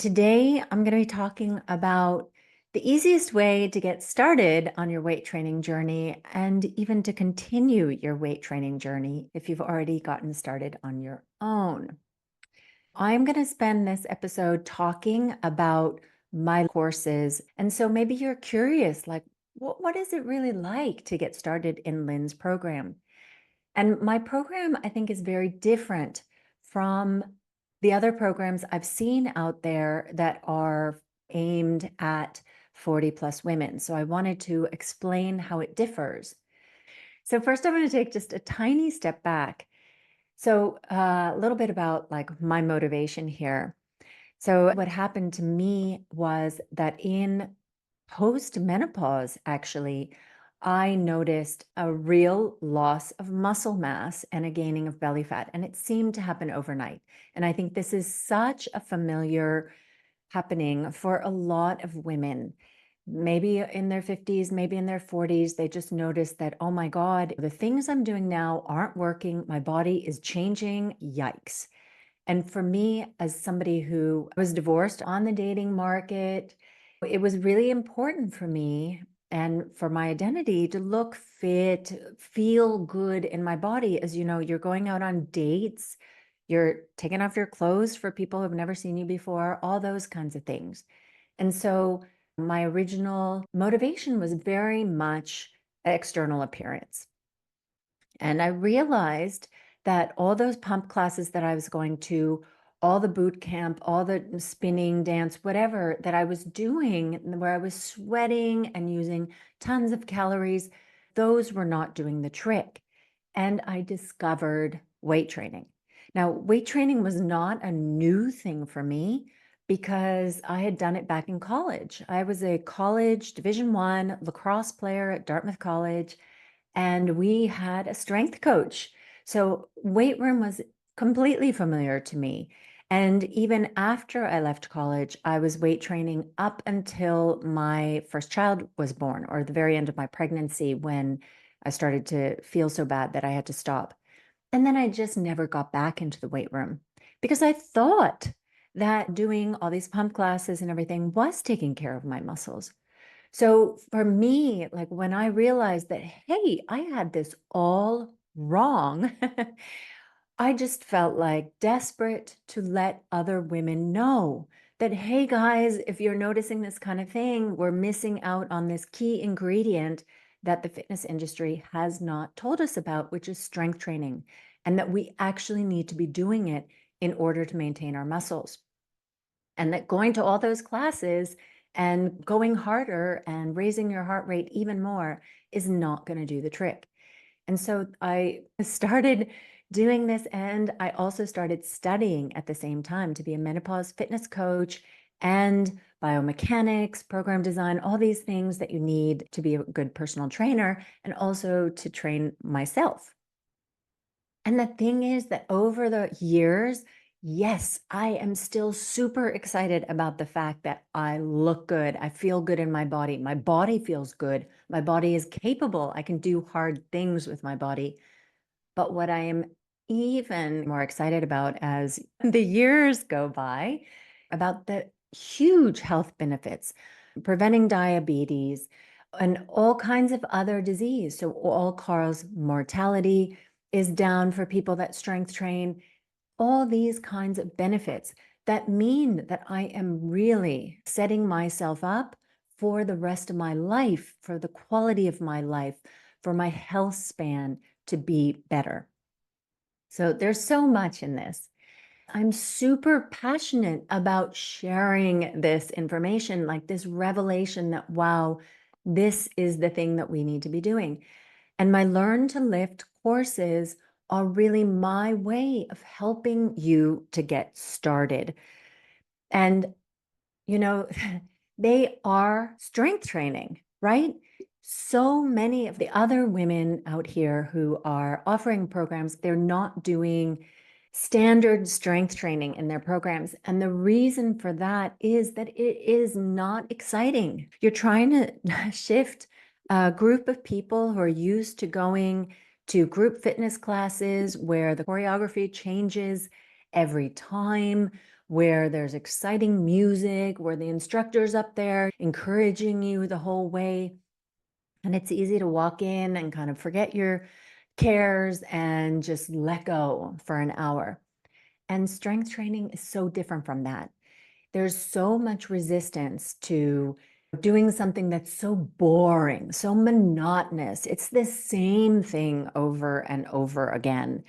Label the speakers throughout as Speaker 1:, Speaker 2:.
Speaker 1: Today, I'm going to be talking about the easiest way to get started on your weight training journey and even to continue your weight training journey if you've already gotten started on your own. I'm going to spend this episode talking about my courses. And so maybe you're curious, like, what is it really like to get started in Lynn's program? And my program, I think, is very different from the other programs I've seen out there that are aimed at 40 plus women. So I wanted to explain how it differs. So first, I'm going to take just a tiny step back. So a little bit about like my motivation here. So what happened to me was that in post-menopause, actually, I noticed a real loss of muscle mass and a gaining of belly fat, and it seemed to happen overnight. And I think this is such a familiar happening for a lot of women, maybe in their 50s, maybe in their 40s. They just notice that, oh my God, the things I'm doing now aren't working. My body is changing. Yikes. And for me, as somebody who was divorced on the dating market, it was really important for me and for my identity to look fit, feel good in my body. As you know, you're going out on dates, you're taking off your clothes for people who've never seen you before, all those kinds of things. And so my original motivation was very much external appearance. And I realized that all those pump classes that I was going to, all the boot camp, all the spinning, dance, whatever that I was doing, where I was sweating and using tons of calories, those were not doing the trick. And I discovered weight training. Now, weight training was not a new thing for me because I had done it back in college. I was a college Division I lacrosse player at Dartmouth College, and we had a strength coach. So weight room was completely familiar to me. And even after I left college, I was weight training up until my first child was born, or the very end of my pregnancy, when I started to feel so bad that I had to stop. And then I just never got back into the weight room because I thought that doing all these pump classes and everything was taking care of my muscles. So for me, like when I realized that, hey, I had this all wrong, I just felt like desperate to let other women know that, hey guys, if you're noticing this kind of thing, we're missing out on this key ingredient that the fitness industry has not told us about, which is strength training, and that we actually need to be doing it in order to maintain our muscles. And that going to all those classes and going harder and raising your heart rate even more is not going to do the trick. And so I started doing this, and I also started studying at the same time to be a menopause fitness coach and biomechanics, program design, all these things that you need to be a good personal trainer and also to train myself. And the thing is that over the years, yes, I am still super excited about the fact that I look good. I feel good in my body. My body feels good. My body is capable. I can do hard things with my body. But what I am even more excited about as the years go by, about the huge health benefits, preventing diabetes and all kinds of other disease. So all-cause mortality is down for people that strength train, all these kinds of benefits that mean that I am really setting myself up for the rest of my life, for the quality of my life, for my health span to be better. So there's so much in this. I'm super passionate about sharing this information, like this revelation that, wow, this is the thing that we need to be doing. And my Learn to Lift courses are really my way of helping you to get started. And, you know, they are strength training, right? So many of the other women out here who are offering programs, they're not doing standard strength training in their programs. And the reason for that is that it is not exciting. You're trying to shift a group of people who are used to going to group fitness classes where the choreography changes every time, where there's exciting music, where the instructor's up there encouraging you the whole way. And it's easy to walk in and kind of forget your cares and just let go for an hour. And strength training is so different from that. There's so much resistance to doing something that's so boring, so monotonous. It's the same thing over and over again.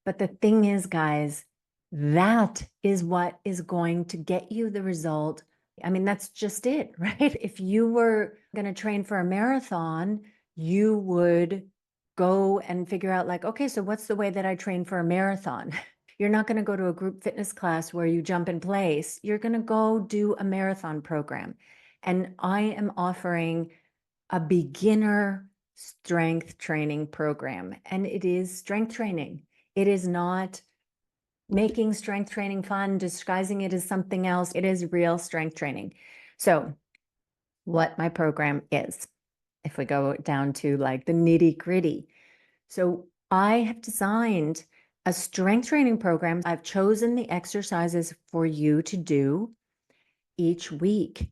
Speaker 1: But the thing is, guys, that is what is going to get you the result. I mean, that's just it, right? If you were going to train for a marathon, you would go and figure out, like, okay, so what's the way that I train for a marathon? You're not going to go to a group fitness class where you jump in place. You're going to go do a marathon program. And I am offering a beginner strength training program, and it is strength training. It is not making strength training fun, disguising it as something else. It is real strength training. So, what my program is, if we go down to like the nitty gritty. So, I have designed a strength training program. I've chosen the exercises for you to do each week.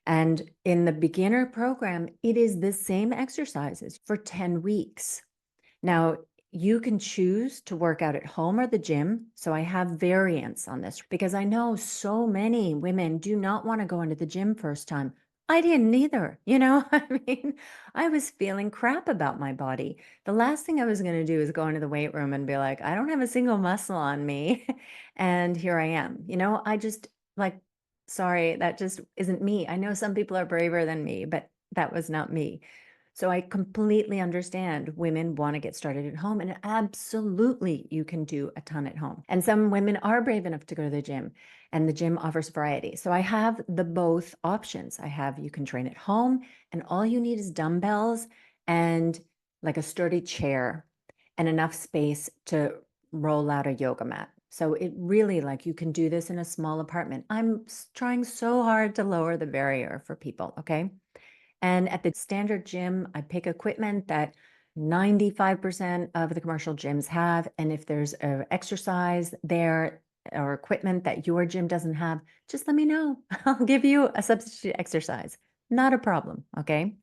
Speaker 1: And in the beginner program, it is the same exercises for 10 weeks. Now, you can choose to work out at home or the gym. So I have variants on this because I know so many women do not want to go into the gym first time. I didn't either. I mean, I was feeling crap about my body. The last thing I was going to do is go into the weight room and be like, I don't have a single muscle on me. And here I am. I just like, sorry, that just isn't me. I know some people are braver than me, but that was not me. So I completely understand women want to get started at home, and absolutely you can do a ton at home. And some women are brave enough to go to the gym, and the gym offers variety. So I have the both options. You can train at home, and all you need is dumbbells and like a sturdy chair and enough space to roll out a yoga mat. So it really, like, you can do this in a small apartment. I'm trying so hard to lower the barrier for people, okay? And at the standard gym, I pick equipment that 95% of the commercial gyms have. And if there's an exercise there or equipment that your gym doesn't have, just let me know. I'll give you a substitute exercise. Not a problem, okay?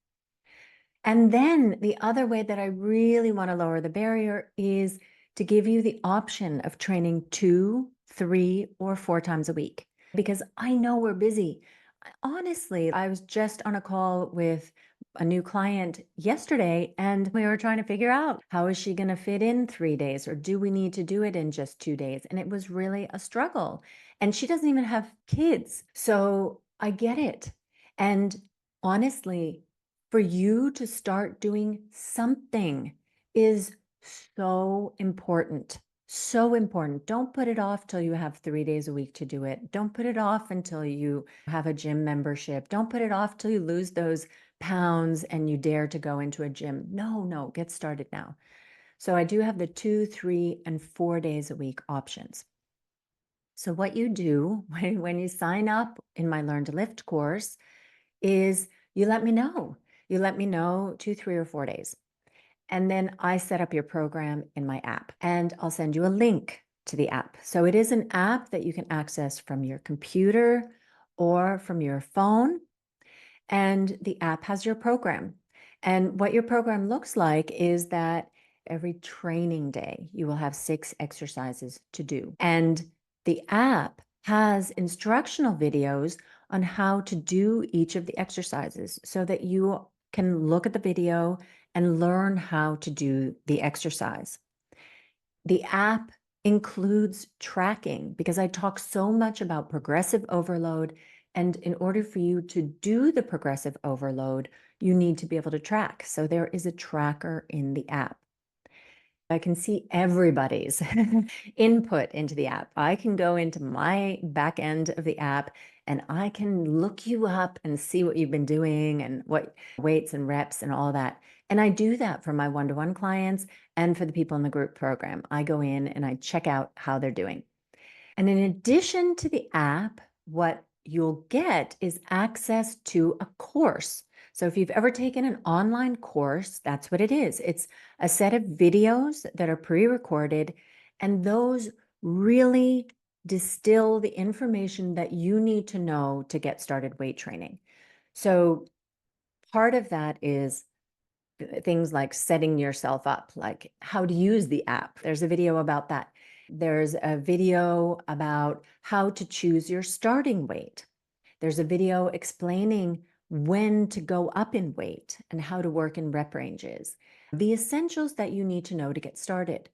Speaker 1: And then the other way that I really want to lower the barrier is to give you the option of training 2, 3, or 4 times a week, because I know we're busy. Honestly, I was just on a call with a new client yesterday, and we were trying to figure out, how is she going to fit in 3 days, or do we need to do it in just 2 days? And it was really a struggle. And she doesn't even have kids. So I get it. And honestly, for you to start doing something is so important. So important. Don't put it off till you have 3 days a week to do it. Don't put it off until you have a gym membership. Don't put it off till you lose those pounds and you dare to go into a gym. No, get started now. So I do have the 2, 3, and 4 days a week options. So what you do when you sign up in my Learn to Lift course is you let me know. You let me know 2, 3, or 4 days. And then I set up your program in my app, and I'll send you a link to the app. So it is an app that you can access from your computer or from your phone. And the app has your program. And what your program looks like is that every training day, you will have 6 exercises to do. And the app has instructional videos on how to do each of the exercises so that you can look at the video and learn how to do the exercise. The app includes tracking because I talk so much about progressive overload. And in order for you to do the progressive overload, you need to be able to track. So there is a tracker in the app. I can see everybody's input into the app. I can go into my back end of the app and I can look you up and see what you've been doing and what weights and reps and all that. And I do that for my one-to-one clients and for the people in the group program. I go in and I check out how they're doing. And in addition to the app, what you'll get is access to a course. So if you've ever taken an online course, that's what it is. It's a set of videos that are pre-recorded, and those really distill the information that you need to know to get started weight training. So part of that is things like setting yourself up, like how to use the app. There's a video about that. There's a video about how to choose your starting weight. There's a video explaining when to go up in weight and how to work in rep ranges, the essentials that you need to know to get started.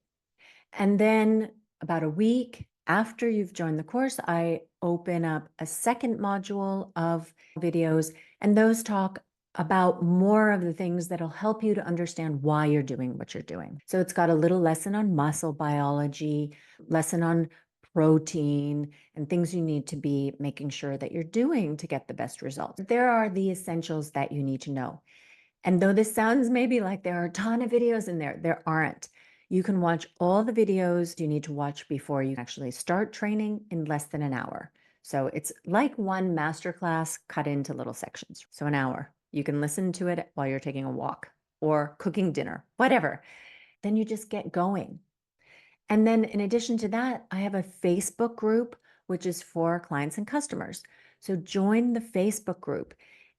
Speaker 1: And then about a week after you've joined the course, I open up a second module of videos, and those talk about more of the things that'll help you to understand why you're doing what you're doing. So it's got a little lesson on muscle biology, lesson on protein, and things you need to be making sure that you're doing to get the best results. There are the essentials that you need to know. And though this sounds maybe like there are a ton of videos in there, there aren't. You can watch all the videos you need to watch before you actually start training in less than an hour. So it's like one masterclass cut into little sections. So an hour. You can listen to it while you're taking a walk or cooking dinner, whatever. Then you just get going. And then in addition to that, I have a Facebook group, which is for clients and customers. So join the Facebook group.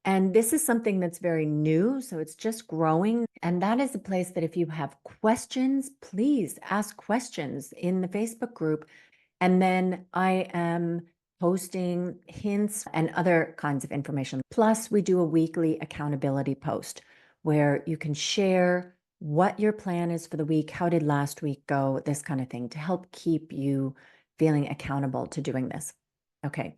Speaker 1: And this is something that's very new, so it's just growing. And that is a place that if you have questions, please ask questions in the Facebook group. And then I am posting hints and other kinds of information. Plus, we do a weekly accountability post where you can share what your plan is for the week, how did last week go, this kind of thing to help keep you feeling accountable to doing this. Okay.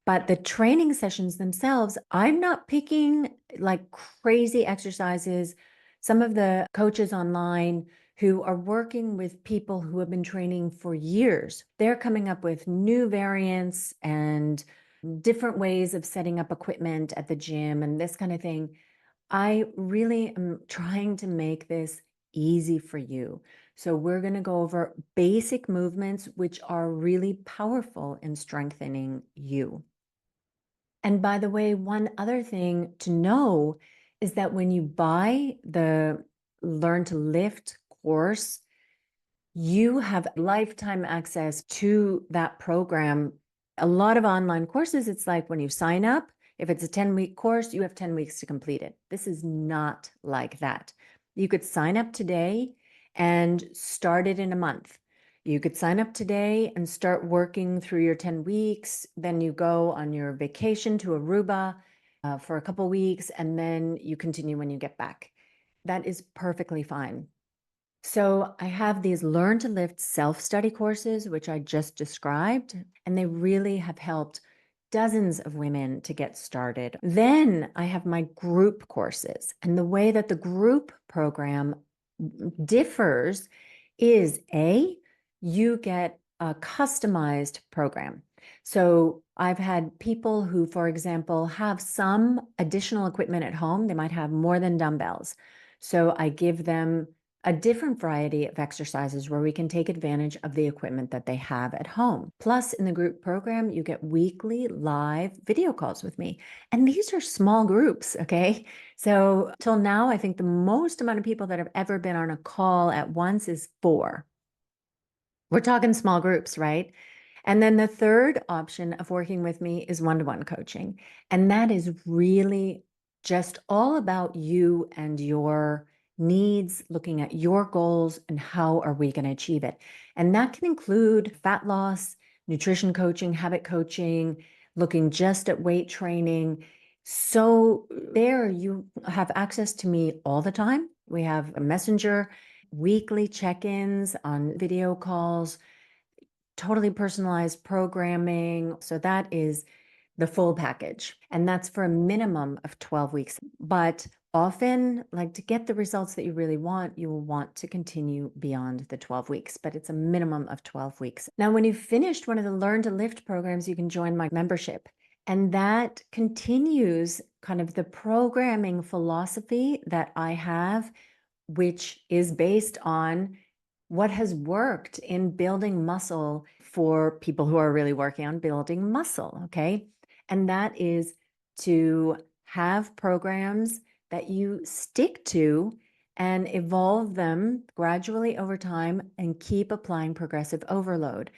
Speaker 1: But the training sessions themselves, I'm not picking like crazy exercises. Some of the coaches online who are working with people who have been training for years, they're coming up with new variants and different ways of setting up equipment at the gym and this kind of thing. I really am trying to make this easy for you. So we're going to go over basic movements, which are really powerful in strengthening you. And by the way, one other thing to know is that when you buy the Learn to Lift course, you have lifetime access to that program. A lot of online courses, it's like when you sign up, if it's a 10-week course, you have 10 weeks to complete it. This is not like that. You could sign up today and start it in a month. You could sign up today and start working through your 10 weeks. Then you go on your vacation to Aruba for a couple weeks, and then you continue when you get back. That is perfectly fine. So I have these Learn to Lift self-study courses, which I just described, and they really have helped dozens of women to get started. Then I have my group courses, and the way that the group program differs is you get a customized program. So I've had people who, for example, have some additional equipment at home. They might have more than dumbbells. So I give them a different variety of exercises where we can take advantage of the equipment that they have at home. Plus, in the group program, you get weekly live video calls with me. And these are small groups, okay? So till now, I think the most amount of people that have ever been on a call at once is 4. We're talking small groups, right? And then the third option of working with me is one-to-one coaching. And that is really just all about you and your needs, looking at your goals and how are we going to achieve it. And that can include fat loss, nutrition coaching, habit coaching, looking just at weight training. So there you have access to me all the time. We have a messenger, weekly check-ins on video calls, totally personalized programming. So that is the full package. And that's for a minimum of 12 weeks. But often, like to get the results that you really want, you will want to continue beyond the 12 weeks, but it's a minimum of 12 weeks. Now, when you've finished one of the Learn to Lift programs, you can join my membership. And that continues kind of the programming philosophy that I have, which is based on what has worked in building muscle for people who are really working on building muscle, okay? And that is to have programs that you stick to and evolve them gradually over time and keep applying progressive overload.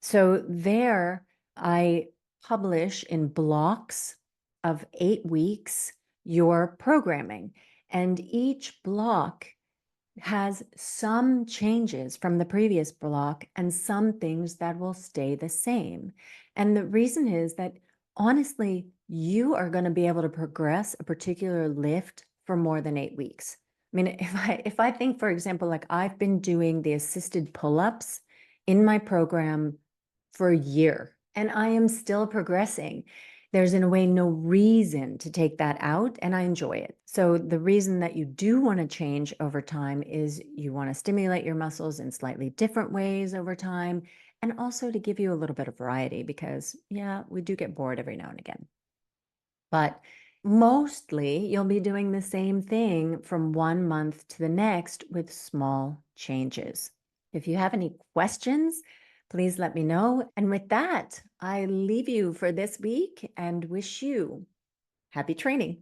Speaker 1: So there I publish in blocks of 8 weeks your programming, and each block has some changes from the previous block and some things that will stay the same. And the reason is that honestly, you are going to be able to progress a particular lift for more than 8 weeks. I mean, if I think, for example, like I've been doing the assisted pull-ups in my program for a year and I am still progressing. There's in a way no reason to take that out, and I enjoy it. So the reason that you do want to change over time is you want to stimulate your muscles in slightly different ways over time, and also to give you a little bit of variety because, yeah, we do get bored every now and again. But mostly you'll be doing the same thing from 1 month to the next with small changes. If you have any questions, please let me know. And with that, I leave you for this week and wish you happy training.